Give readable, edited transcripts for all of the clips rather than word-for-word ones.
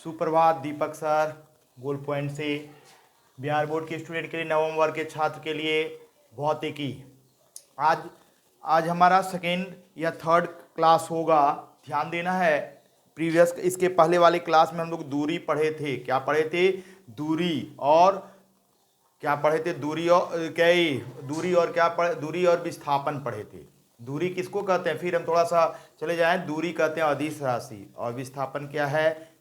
सुप्रभात दीपक सर, गोल पॉइंट से। बिहार बोर्ड के स्टूडेंट के लिए, नवम वर्ग के छात्र के लिए भौतिकी। आज आज हमारा सेकेंड या थर्ड क्लास होगा, ध्यान देना है। प्रीवियस इसके पहले वाले क्लास में हम लोग दूरी पढ़े थे। क्या पढ़े थे? दूरी और क्या पढ़े थे? दूरी और विस्थापन पढ़े थे। दूरी किसको कहते हैं? फिर हम थोड़ा सा चले जाएं। दूरी कहते हैं अदिश राशि, और विस्थापन क्या है?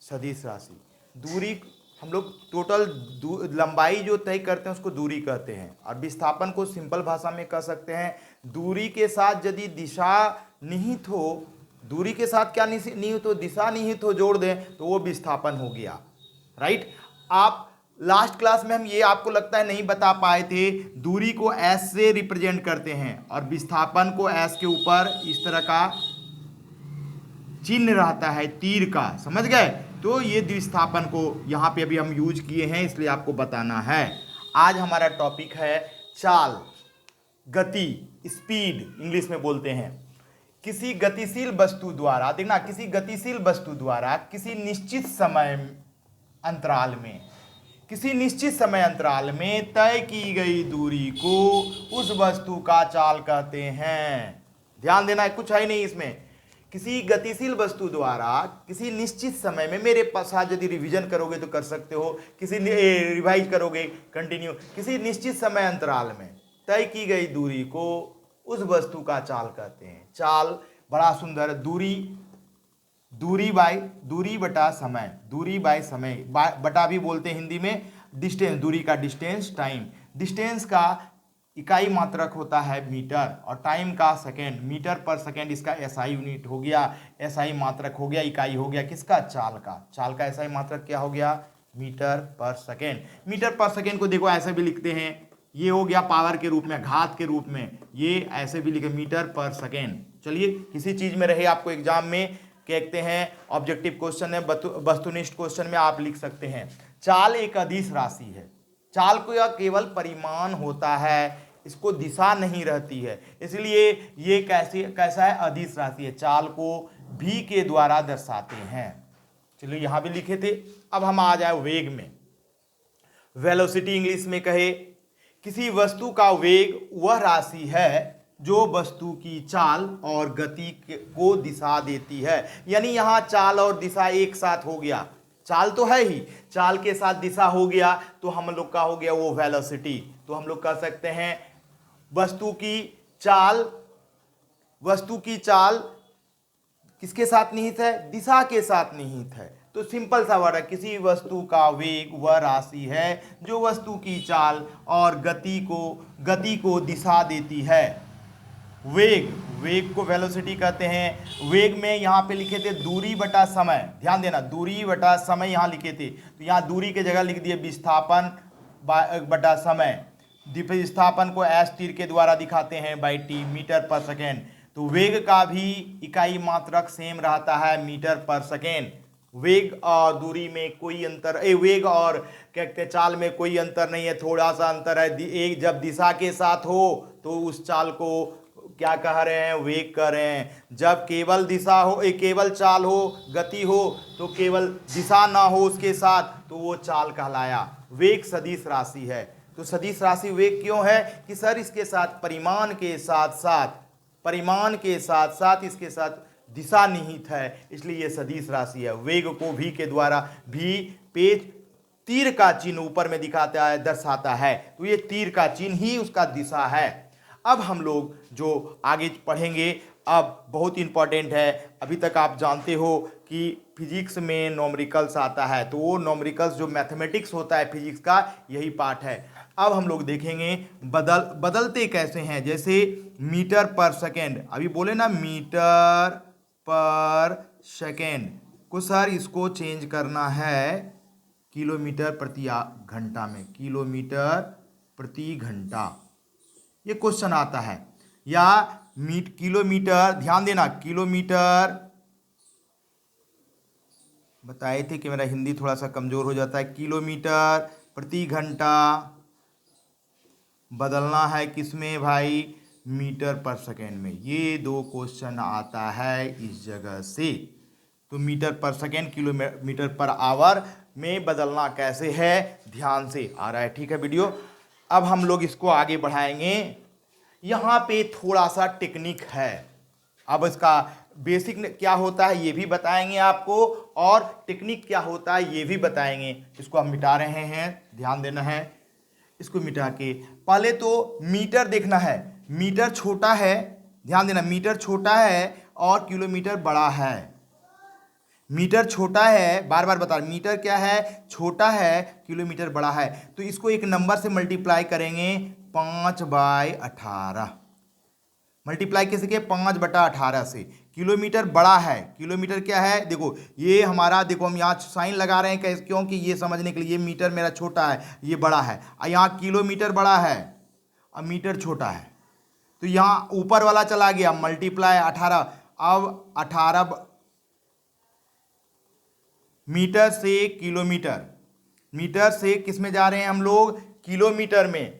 सदिश राशि। दूरी हम लोग टोटल लंबाई जो तय करते हैं उसको दूरी कहते हैं, और विस्थापन को सिंपल भाषा में कह सकते हैं दूरी के साथ यदि दिशा निहित हो, दूरी के साथ क्या निहित हो? दिशा निहित हो, जोड़ दें तो वो विस्थापन हो गया। राइट। आप लास्ट क्लास में हम ये आपको लगता है नहीं बता पाए थे, दूरी को एस से रिप्रेजेंट करते हैं और विस्थापन को एस के ऊपर इस तरह का चिन्ह रहता है, तीर का। समझ गए? तो ये विस्थापन को यहाँ पे अभी हम यूज किए हैं, इसलिए आपको बताना है। आज हमारा टॉपिक है चाल, गति, स्पीड इंग्लिश में बोलते हैं। किसी गतिशील वस्तु द्वारा, देखना, किसी गतिशील वस्तु द्वारा किसी निश्चित समय अंतराल में, किसी निश्चित समय अंतराल में तय की गई दूरी को उस वस्तु का चाल कहते हैं। ध्यान देना है, कुछ है नहीं इसमें। किसी गतिशील वस्तु द्वारा किसी निश्चित समय में, मेरे पास आज यदि रिवीजन करोगे तो कर सकते हो, किसी रिवाइज करोगे कंटिन्यू, किसी निश्चित समय अंतराल में तय की गई दूरी को उस वस्तु का चाल कहते हैं। चाल बड़ा सुंदर। दूरी बटा समय, दूरी बाय समय, बटा भी बोलते हैं हिंदी में। डिस्टेंस, दूरी का डिस्टेंस, टाइम। डिस्टेंस का इकाई मात्रक होता है मीटर, और टाइम का सेकेंड। मीटर पर सेकेंड इसका एसआई यूनिट हो गया, एसआई मात्रक हो गया, इकाई हो गया किसका? चाल का। चाल का एसआई मात्रक क्या हो गया? मीटर पर सेकेंड। मीटर पर सेकेंड को देखो ऐसे भी लिखते हैं, ये हो गया पावर के रूप में, घात के रूप में, ये ऐसे भी लिखे मीटर पर सेकेंड। चलिए, किसी चीज में रहे आपको एग्जाम में कहते हैं, ऑब्जेक्टिव क्वेश्चन है, वस्तुनिष्ठ क्वेश्चन में आप लिख सकते हैं। चाल एक अदिश राशि है। चाल को यह केवल परिमाण होता है, इसको दिशा नहीं रहती है, इसलिए ये कैसा है? अदिश राशि है। चाल को भी के द्वारा दर्शाते हैं। चलिए, यहां भी लिखे थे। अब हम आ जाए वेग में। वेलोसिटी इंग्लिश में कहे, किसी वस्तु का वेग वह राशि है जो वस्तु की चाल और गति को दिशा देती है। यानी यहां चाल और दिशा एक साथ हो गया। चाल तो है ही, चाल के साथ दिशा हो गया तो हम लोग का हो गया वो वेलोसिटी। तो हम लोग कह सकते हैं वस्तु की चाल किसके साथ निहित है? दिशा के साथ निहित है। तो सिंपल सा वर्ड है, किसी वस्तु का वेग वह राशि है जो वस्तु की चाल और गति को दिशा देती है। वेग को वेलोसिटी कहते हैं। वेग में यहाँ पे लिखे थे दूरी बटा समय। ध्यान देना, दूरी बटा समय यहाँ लिखे थे, तो यहाँ दूरी के जगह लिख दिए विस्थापन बटा समय। विस्थापन को एस तीर के द्वारा दिखाते हैं बाई टी, मीटर पर सेकेंड। तो वेग का भी इकाई मात्रक सेम रहता है, मीटर पर सेकेंड। वेग और दूरी में कोई अंतर, वेग और क्या कहते हैं, चाल में कोई अंतर नहीं है, थोड़ा सा अंतर है। एक जब दिशा के साथ हो तो उस चाल को क्या कह रहे हैं? वेग कह रहे हैं। जब केवल दिशा हो, केवल चाल हो, गति हो, तो केवल दिशा ना हो उसके साथ, तो वो चाल कहलाया। वेग सदिश राशि है। तो सदिश राशि वेग क्यों है? कि सर इसके साथ परिमाण के साथ साथ इसके साथ दिशा निहित है, इसलिए ये सदिश राशि है। वेग को भी के द्वारा, भी पेज तीर का चिन्ह ऊपर में दिखाता है, दर्शाता है, तो ये तीर का चिन्ह ही उसका दिशा है। अब हम लोग जो आगे पढ़ेंगे, अब बहुत इंपॉर्टेंट है। अभी तक आप जानते हो कि फिजिक्स में नोमरिकल्स आता है, तो वो नोमरिकल्स जो मैथमेटिक्स होता है फिजिक्स का, यही पार्ट है। अब हम लोग देखेंगे बदलते कैसे हैं। जैसे मीटर पर सेकेंड, अभी बोले ना मीटर पर सेकेंड को सर इसको चेंज करना है किलोमीटर प्रति घंटा में, किलोमीटर प्रति घंटा, ये क्वेश्चन आता है। या किलोमीटर, ध्यान देना, किलोमीटर, बताए थे कि मेरा हिंदी थोड़ा सा कमजोर हो जाता है। किलोमीटर प्रति घंटा बदलना है किसमें भाई? मीटर पर सेकेंड में। ये दो क्वेश्चन आता है इस जगह से। तो मीटर पर सेकेंड किलोमीटर पर आवर में बदलना कैसे है, ध्यान से आ रहा है, ठीक है वीडियो। अब हम लोग इसको आगे बढ़ाएंगे। यहाँ पे थोड़ा सा टेक्निक है, अब इसका बेसिक क्या होता है ये भी बताएंगे आपको, और टेक्निक क्या होता है ये भी बताएंगे। इसको हम मिटा रहे हैं, ध्यान देना है। इसको मिटा के पहले तो मीटर देखना है, मीटर छोटा है, ध्यान देना, मीटर छोटा है और किलोमीटर बड़ा है। मीटर छोटा है, बार बार बता, मीटर क्या है, छोटा है, किलोमीटर बड़ा है। तो इसको एक नंबर से मल्टीप्लाई करेंगे, 5/18। मल्टीप्लाई कैसे किया, 5/18 से। किलोमीटर बड़ा है, किलोमीटर क्या है, देखो ये हमारा, देखो हम यहाँ साइन लगा रहे हैं कैसे, क्योंकि ये समझने के लिए, ये मीटर मेरा छोटा है, ये बड़ा है, और यहाँ किलोमीटर बड़ा है और मीटर छोटा है, तो यहाँ ऊपर वाला चला गया, मल्टीप्लाई 18। अब 18 मीटर से किलोमीटर, मीटर से किस में जा रहे हैं हम लोग, किलोमीटर में,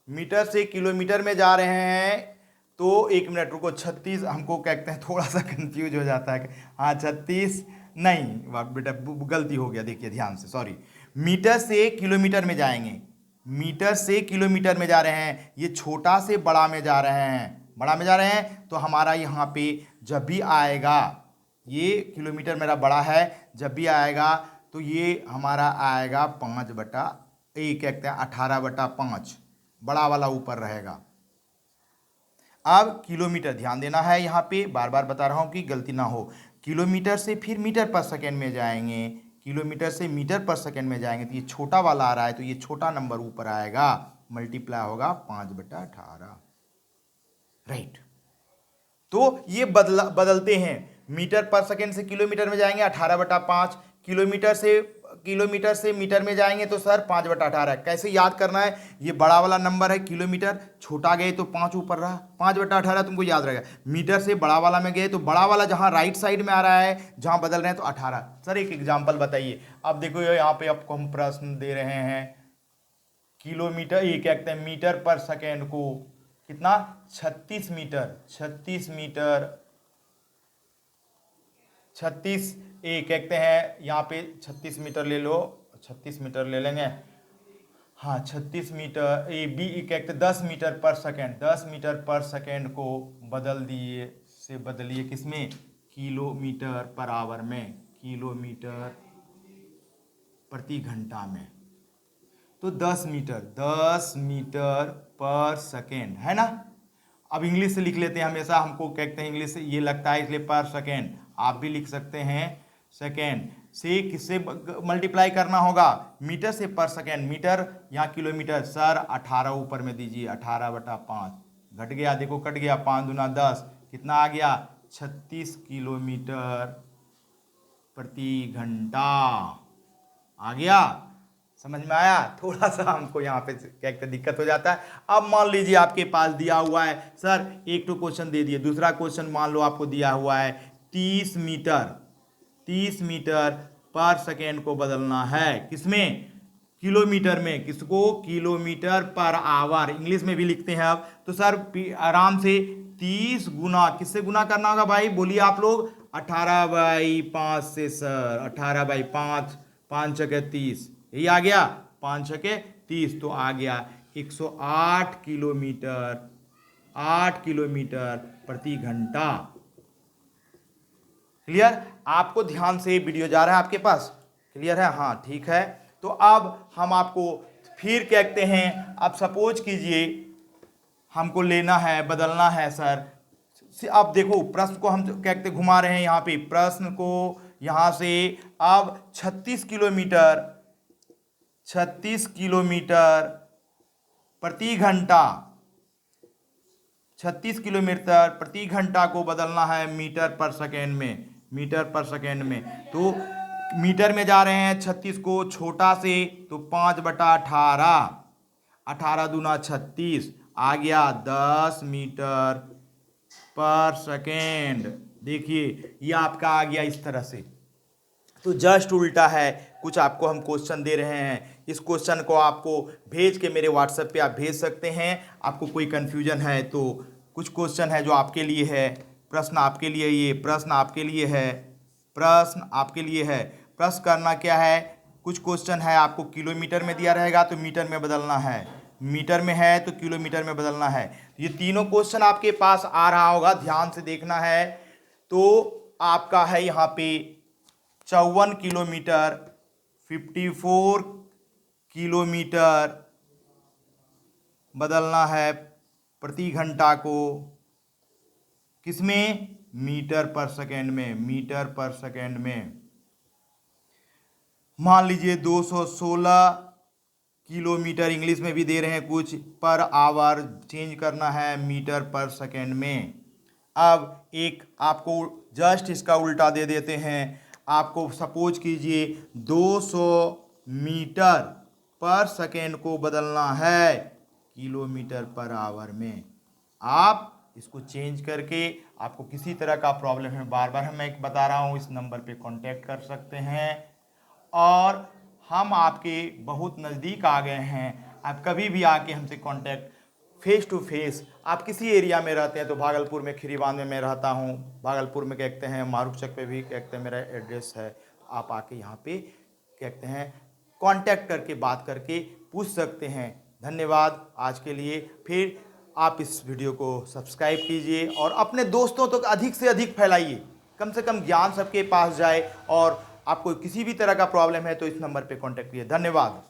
मीटर से किलोमीटर में जा रहे हैं। तो एक मिनट रुको, 36 हमको कहते हैं, थोड़ा सा कंफ्यूज हो जाता है, हाँ 36 नहीं बेटा, गलती हो गया, देखिए ध्यान से, सॉरी। मीटर से किलोमीटर में जाएंगे, मीटर से किलोमीटर में जा रहे हैं, ये छोटा से बड़ा में जा रहे हैं, बड़ा में जा रहे हैं। तो हमारा यहाँ पे जब भी आएगा, ये किलोमीटर मेरा बड़ा है, जब भी आएगा तो ये हमारा आएगा 5/1, कहते हैं 18/5, बड़ा वाला ऊपर रहेगा। अब किलोमीटर ध्यान देना है, यहाँ पे बार बार बता रहा हूँ कि गलती ना हो। किलोमीटर से फिर मीटर पर सेकेंड में जाएंगे, किलोमीटर से मीटर पर सेकेंड में जाएंगे, तो ये छोटा वाला आ रहा है, तो ये छोटा नंबर ऊपर आएगा, मल्टीप्लाई होगा 5/18, राइट। तो ये बदलते हैं, मीटर पर सेकेंड से किलोमीटर में जाएंगे 18/5, किलोमीटर से मीटर में जाएंगे तो सर 5/18। कैसे याद करना है, ये बड़ा वाला नंबर है किलोमीटर, छोटा गए तो 5 ऊपर रहा, 5/18 तुमको याद रहेगा। मीटर से बड़ा वाला में गए तो बड़ा वाला जहाँ राइट साइड में आ रहा है, जहाँ बदल रहे हैं तो 18। सर एक एग्जाम्पल बताइए। अब देखो यहाँ पे आपको हम प्रश्न दे रहे हैं, किलोमीटर, ये क्या कहते हैं, मीटर पर सेकेंड को कितना, 36 मीटर, 36 मीटर, 36 ये कहते हैं, यहाँ पे 36 मीटर ले लो, 36 मीटर ले लेंगे, हाँ 36 मीटर, ए बी कहते हैं 10 मीटर पर सेकेंड, 10 मीटर पर सेकेंड को बदल दिए से बदलिए किसमें, किलोमीटर पर आवर में, किलोमीटर प्रति घंटा में। तो 10 मीटर पर सेकेंड है ना। अब इंग्लिश से लिख लेते हैं, हमेशा हमको कहते हैं इंग्लिश से ये लगता है इसलिए पर सेकेंड, आप भी लिख सकते हैं सेकेंड से किससे मल्टीप्लाई करना होगा, मीटर से पर सेकेंड, मीटर यहाँ किलोमीटर, सर 18 ऊपर में दीजिए, 18/5 घट गया, देखो कट गया, 5 दूना 10, कितना आ गया, 36 किलोमीटर प्रति घंटा आ गया। समझ में आया, थोड़ा सा हमको यहाँ पे क्या कहते दिक्कत हो जाता है। अब मान लीजिए आपके पास दिया हुआ है, सर एक तो क्वेश्चन दे दिए, दूसरा क्वेश्चन मान लो आपको दिया हुआ है 30 मीटर पर सेकेंड को बदलना है, किसमें, किलोमीटर में, किसको, किलोमीटर पर आवर, इंग्लिश में भी लिखते हैं। अब तो सर आराम से 30 गुना, किससे गुना करना होगा भाई, बोलिए आप लोग, 18/5 से सर, 18/5, 5 × 30, यही आ गया, 5 × 30, तो आ गया 108 किलोमीटर, 8 किलोमीटर प्रति घंटा। क्लियर, आपको ध्यान से वीडियो जा रहा है आपके पास, क्लियर है, हाँ ठीक है। तो अब हम आपको फिर कहते हैं, अब सपोज कीजिए हमको लेना है, बदलना है सर। अब देखो प्रश्न को हम कहते घुमा रहे हैं, यहाँ पे प्रश्न को यहाँ से, अब 36 किलोमीटर प्रति घंटा, 36 किलोमीटर प्रति घंटा को बदलना है मीटर पर सेकेंड में, मीटर पर सेकेंड में। तो मीटर में जा रहे हैं 36 को, छोटा से तो 5/18, 18 दूना 36, आ गया 10 मीटर पर सेकेंड। देखिए ये आपका आ गया इस तरह से। तो जस्ट उल्टा है, कुछ आपको हम क्वेश्चन दे रहे हैं, इस क्वेश्चन को आपको भेज के मेरे व्हाट्सएप पे आप भेज सकते हैं। आपको कोई कन्फ्यूजन है तो कुछ क्वेश्चन है जो आपके लिए है, प्रश्न आपके लिए, ये प्रश्न आपके लिए है, प्रश्न आपके लिए है। प्रश्न करना क्या है, कुछ क्वेश्चन है आपको किलोमीटर में दिया रहेगा तो मीटर में बदलना है, मीटर में है तो किलोमीटर में बदलना है। ये तीनों क्वेश्चन आपके पास आ रहा होगा, ध्यान से देखना है। तो आपका है यहाँ पे 54 किलोमीटर, 54 किलोमीटर बदलना है प्रति घंटा को, किसमें, मीटर पर सेकेंड में, मीटर पर सेकेंड में। मान लीजिए 216 किलोमीटर, इंग्लिश में भी दे रहे हैं कुछ, पर आवर चेंज करना है मीटर पर सेकेंड में। अब एक आपको जस्ट इसका उल्टा दे देते हैं, आपको सपोज कीजिए 200 मीटर पर सेकेंड को बदलना है किलोमीटर पर आवर में। आप इसको चेंज करके, आपको किसी तरह का प्रॉब्लम है, बार बार मैं बता रहा हूँ, इस नंबर पे कांटेक्ट कर सकते हैं और हम आपके बहुत नज़दीक आ गए हैं। आप कभी भी आके हमसे कांटेक्ट फेस टू फेस, आप किसी एरिया में रहते हैं तो भागलपुर में खीरीबांध में मैं रहता हूँ, भागलपुर में कहते हैं मारूफ चक पे भी कहते हैं मेरा एड्रेस है, आप आके यहाँ पे कहते हैं कांटेक्ट करके बात करके पूछ सकते हैं। धन्यवाद आज के लिए। फिर आप इस वीडियो को सब्सक्राइब कीजिए और अपने दोस्तों तक अधिक से अधिक फैलाइए, कम से कम ज्ञान सबके पास जाए। और आपको किसी भी तरह का प्रॉब्लम है तो इस नंबर पे कांटेक्ट कीजिए। धन्यवाद।